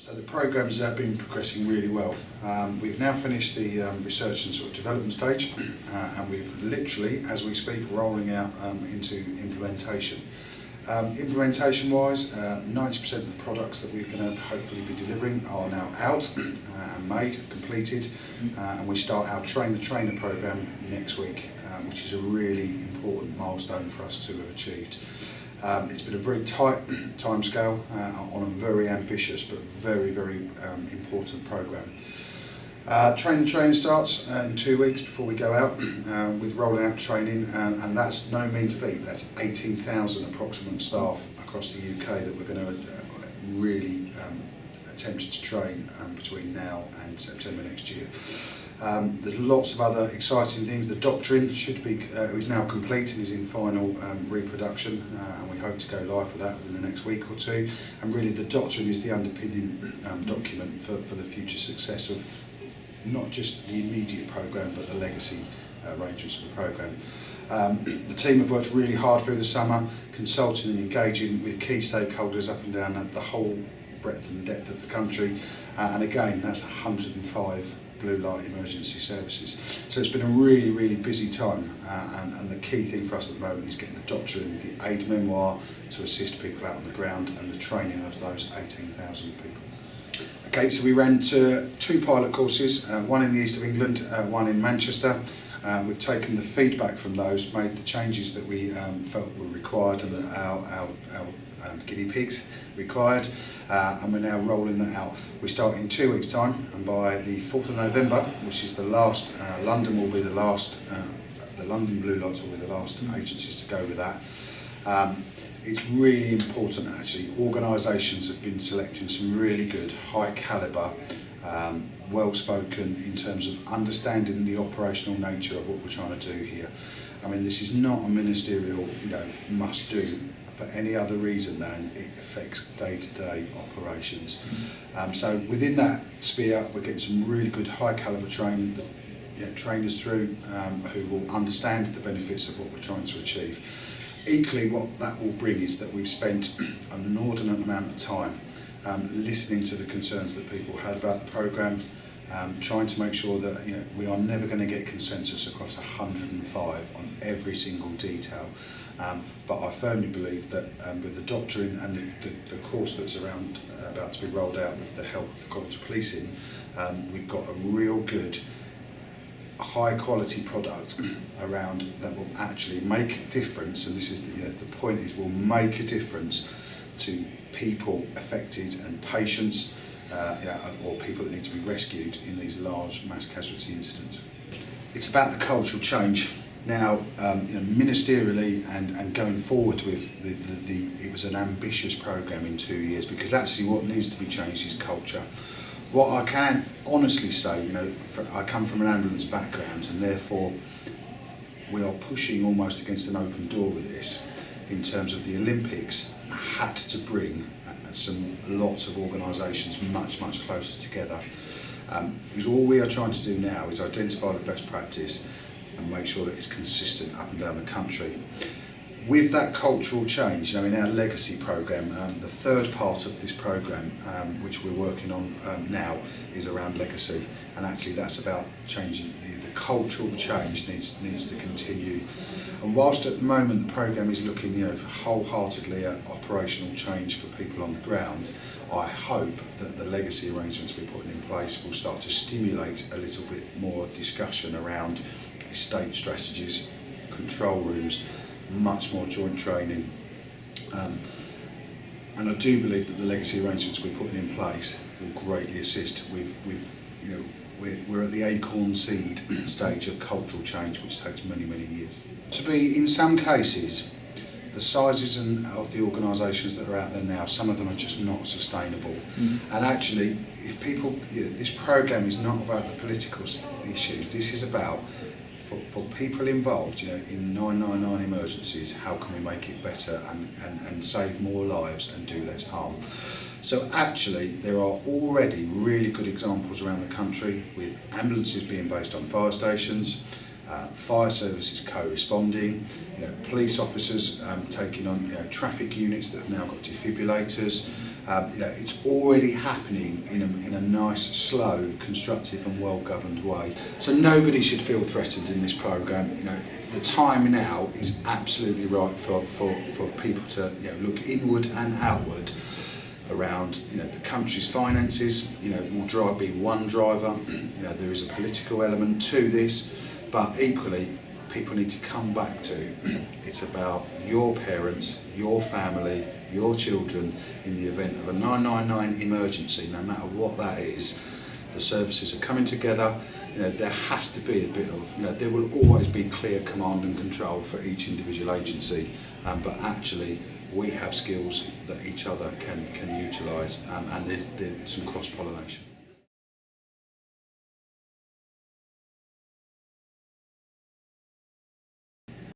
So the program's been progressing really well. We've now finished the research and sort of development stage, and we've literally, as we speak, rolling out into implementation. Implementation-wise, 90% of the products that we're going to hopefully be delivering are now out and made, completed, and we start our Train the Trainer program next week, which is a really important milestone for us to have achieved. It's been a very tight timescale on a very ambitious but very important programme. Train the Trainer starts in 2 weeks before we go out with rolling out training, and that's no mean feat. That's 18,000 approximate staff across the UK that we're going to really attempt to train between now and September next year. There's lots of other exciting things. The doctrine should be is now complete and is in final reproduction, and we hope to go live with that within the next week or two. And really, the doctrine is the underpinning document for the future success of not just the immediate programme but the legacy arrangements of the programme. The team have worked really hard through the summer, consulting and engaging with key stakeholders up and down the whole breadth and depth of the country, and again that's 105 blue light emergency services. So it's been a really busy time, and the key thing for us at the moment is getting the doctrine, the aid memoir to assist people out on the ground, and the training of those 18,000 people. Okay, so we ran two pilot courses, one in the east of England, one in Manchester. We've taken the feedback from those, made the changes that we felt were required and that our guinea pigs required, and we're now rolling that out. We start in 2 weeks' time, and by the 4th of November, which is the last, London will be the last, the London Blue Lights will be the last agencies to go with that. It's really important actually. Organisations have been selecting some really good, high calibre, well spoken in terms of understanding the operational nature of what we're trying to do here. I mean, this is not a ministerial, must do for any other reason than it affects day-to-day operations. So within that sphere, we're getting some really good high calibre trainers through who will understand the benefits of what we're trying to achieve. Equally, what that will bring is that we've spent an inordinate amount of time listening to the concerns that people had about the programme, trying to make sure that we are never going to get consensus across 105 on every single detail. But I firmly believe that with the doctrine and the course that's about to be rolled out with the help of the College of Policing, we've got a real good, high quality product around that will actually make a difference, and this is the point is will make a difference to people affected and patients, or people that need to be rescued in these large mass casualty incidents. It's about the cultural change. Now, ministerially and going forward with it was an ambitious programme in 2 years, because actually what needs to be changed is culture. What I can honestly say, I come from an ambulance background, and therefore we are pushing almost against an open door with this. In terms of the Olympics, had to bring lots of organisations much closer together. Because all we are trying to do now is identify the best practice and make sure that it's consistent up and down the country. With that cultural change, in our legacy programme, the third part of this programme, which we're working on now, is around legacy, and actually that's about changing the cultural change needs to continue. And whilst at the moment the programme is looking wholeheartedly at operational change for people on the ground, I hope that the legacy arrangements we're putting in place will start to stimulate a little bit more discussion around estate strategies, control rooms, much more joint training, and I do believe that the legacy arrangements we're putting in place will greatly assist. We're at the acorn seed stage of cultural change, which takes many years. To be, in some cases, the sizes of the organisations that are out there now, some of them are just not sustainable. And actually, if people, this programme is not about the political issues. This is about, for people involved, in 999 emergencies, how can we make it better and save more lives and do less harm? So actually, there are already really good examples around the country with ambulances being based on fire stations, fire services co-responding, police officers taking on traffic units that have now got defibrillators, It's already happening in a nice, slow, constructive and well-governed way. So nobody should feel threatened in this programme. The time now is absolutely right for people to look inward and outward around the country's finances. Will be one driver. There is a political element to this, but equally people need to come back to it's about your parents, your family, your children in the event of a 999 emergency. No matter what that is, the services are coming together. There has to be a bit of, there will always be clear command and control for each individual agency, but actually we have skills that each other can utilise, and there's some cross-pollination.